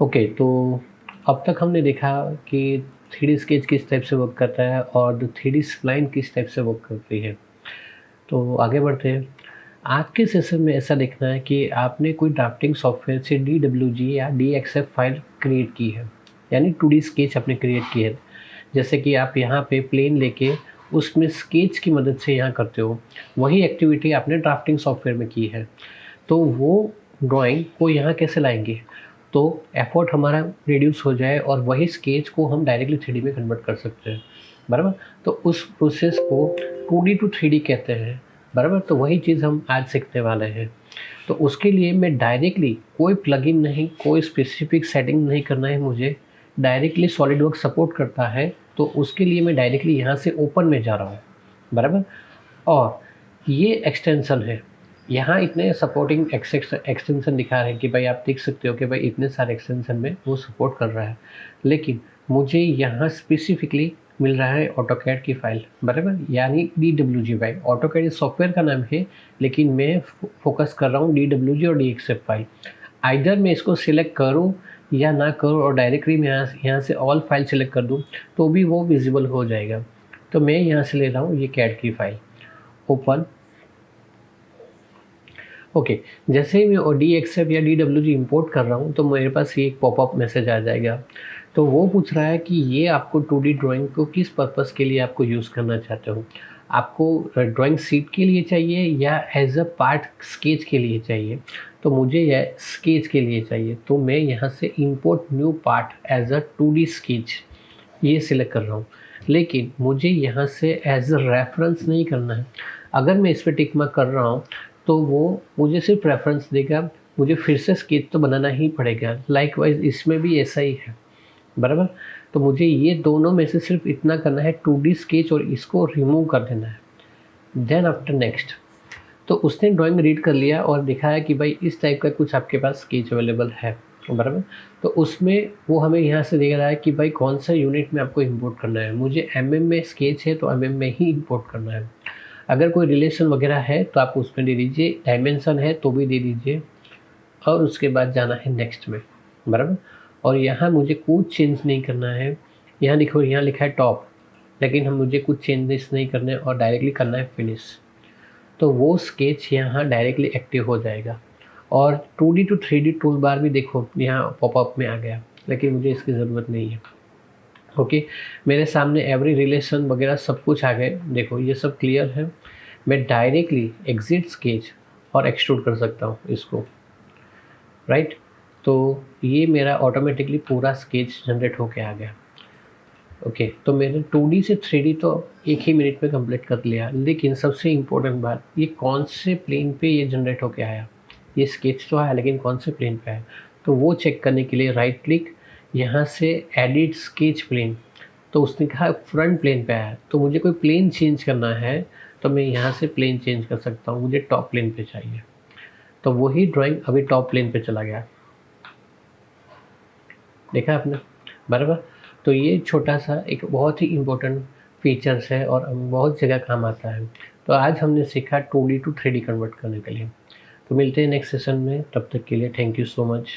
Okay, तो अब तक हमने देखा कि 3D स्केच किस टाइप से वर्क करता है और 3D स्प्लाइन किस टाइप से वर्क करती है। तो आगे बढ़ते हैं। आज के सेशन में ऐसा देखना है कि आपने कोई ड्राफ्टिंग सॉफ्टवेयर से DWG या DXF फाइल क्रिएट की है, यानी 2D स्केच आपने क्रिएट की है। जैसे कि आप यहाँ पे प्लेन लेके उसमें स्केच की मदद से यहाँ करते हो, वही एक्टिविटी आपने ड्राफ्टिंग सॉफ्टवेयर में की है। तो वो ड्राइंग को यहाँ कैसे लाएंगे, तो एफर्ट हमारा रिड्यूस हो जाए और वही स्केच को हम डायरेक्टली 3D में कन्वर्ट कर सकते हैं, बराबर। तो उस प्रोसेस को 2D टू 3D कहते हैं, बराबर। तो वही चीज़ हम आज सीखने वाले हैं। तो उसके लिए मैं डायरेक्टली कोई प्लगइन नहीं, कोई स्पेसिफिक सेटिंग नहीं करना है मुझे, डायरेक्टली सॉलिडवर्क सपोर्ट करता है। तो उसके लिए मैं डायरेक्टली यहाँ से ओपन में जा रहा हूँ, बराबर। और ये एक्सटेंशन है, यहाँ इतने सपोर्टिंग एक्सटेंशन दिखा रहे हैं कि भाई आप देख सकते हो कि भाई इतने सारे एक्सटेंशन में वो सपोर्ट कर रहा है। लेकिन मुझे यहाँ स्पेसिफिकली मिल रहा है ऑटोकैड की फ़ाइल, बराबर, यानी DWG फाइल। ऑटोकैड इस सॉफ्टवेयर का नाम है, लेकिन मैं फोकस कर रहा हूँ DWG और DXF फाइल। आइदर मैं इसको सिलेक्ट करूँ या ना करूँ और डायरेक्टली मैं यहाँ से ऑल फाइल सिलेक्ट कर दूँ तो भी वो विजिबल हो जाएगा। तो मैं यहाँ से ले रहा हूँ ये कैड की फ़ाइल, ओपन। ओके, जैसे ही मैं DXF या DWG इंपोर्ट कर रहा हूँ तो मेरे पास ये एक पॉपअप मैसेज आ जाएगा। तो वो पूछ रहा है कि ये आपको 2D ड्राइंग को किस पर्पस के लिए आपको यूज़ करना चाहते हो। आपको ड्राइंग शीट के लिए चाहिए या एज अ पार्ट स्केच के लिए चाहिए। तो मुझे यह स्केच के लिए चाहिए, तो मैं यहाँ से import new part as a 2D sketch ये सिलेक्ट कर रहा हूँ। लेकिन मुझे यहाँ से एज अ रेफरेंस नहीं करना है। अगर मैं इस पर टिक मार्क कर रहा हूँ तो वो मुझे सिर्फ रेफरेंस देगा, मुझे फिर से स्केच तो बनाना ही पड़ेगा। लाइकवाइज इसमें भी ऐसा ही है, बराबर। तो मुझे ये दोनों में से सिर्फ इतना करना है, 2D स्केच, और इसको रिमूव कर देना है। देन आफ्टर नेक्स्ट, तो उसने ड्राइंग रीड कर लिया और दिखाया कि भाई इस टाइप का कुछ आपके पास स्केच अवेलेबल है, बराबर। तो उसमें वो हमें यहाँ से दे रहा है कि भाई कौन सा यूनिट में आपको इंपोर्ट करना है। मुझे MM में स्केच है तो MM में ही इंपोर्ट करना है। अगर कोई रिलेशन वगैरह है तो आप उसमें दे दीजिए, डायमेंशन है तो भी दे दीजिए, और उसके बाद जाना है नेक्स्ट में, बराबर। और यहाँ मुझे कुछ चेंज नहीं करना है। यहाँ देखो, यहाँ लिखा है टॉप, लेकिन हम मुझे कुछ चेंजेस नहीं करने और डायरेक्टली करना है फिनिश। तो वो स्केच यहाँ डायरेक्टली एक्टिव हो जाएगा। और 2D to 3D tool bar भी देखो यहाँ पॉपअप में आ गया, लेकिन मुझे इसकी ज़रूरत नहीं है। ओके, मेरे सामने एवरी रिलेशन वगैरह सब कुछ आ गए। देखो ये सब क्लियर है। मैं डायरेक्टली एग्जिट स्केच और एक्सट्रूड कर सकता हूँ इसको, राइट। तो ये मेरा ऑटोमेटिकली पूरा स्केच जनरेट होके आ गया। ओके, तो मैंने 2D से 3D तो एक ही मिनट में कंप्लीट कर लिया। लेकिन सबसे इम्पोर्टेंट बात, ये कौन से प्लेन पे ये जनरेट होके आया। ये स्केच तो आया, लेकिन कौन से प्लेन पे आया, तो वो चेक करने के लिए राइट क्लिक, यहाँ से एडिट स्केच प्लेन। तो उसने कहा फ्रंट प्लेन पे आया, तो मुझे कोई प्लेन चेंज करना है तो मैं यहाँ से प्लेन चेंज कर सकता हूँ। मुझे टॉप प्लेन पे चाहिए, तो वही ड्राइंग अभी टॉप प्लेन पे चला गया। देखा आपने, बराबर। तो ये छोटा सा एक बहुत ही इम्पोर्टेंट फीचर्स है और बहुत जगह काम आता है। तो आज हमने सीखा 2D टू 3D कन्वर्ट करने के लिए। तो मिलते हैं नेक्स्ट सेशन में, तब तक के लिए थैंक यू सो मच।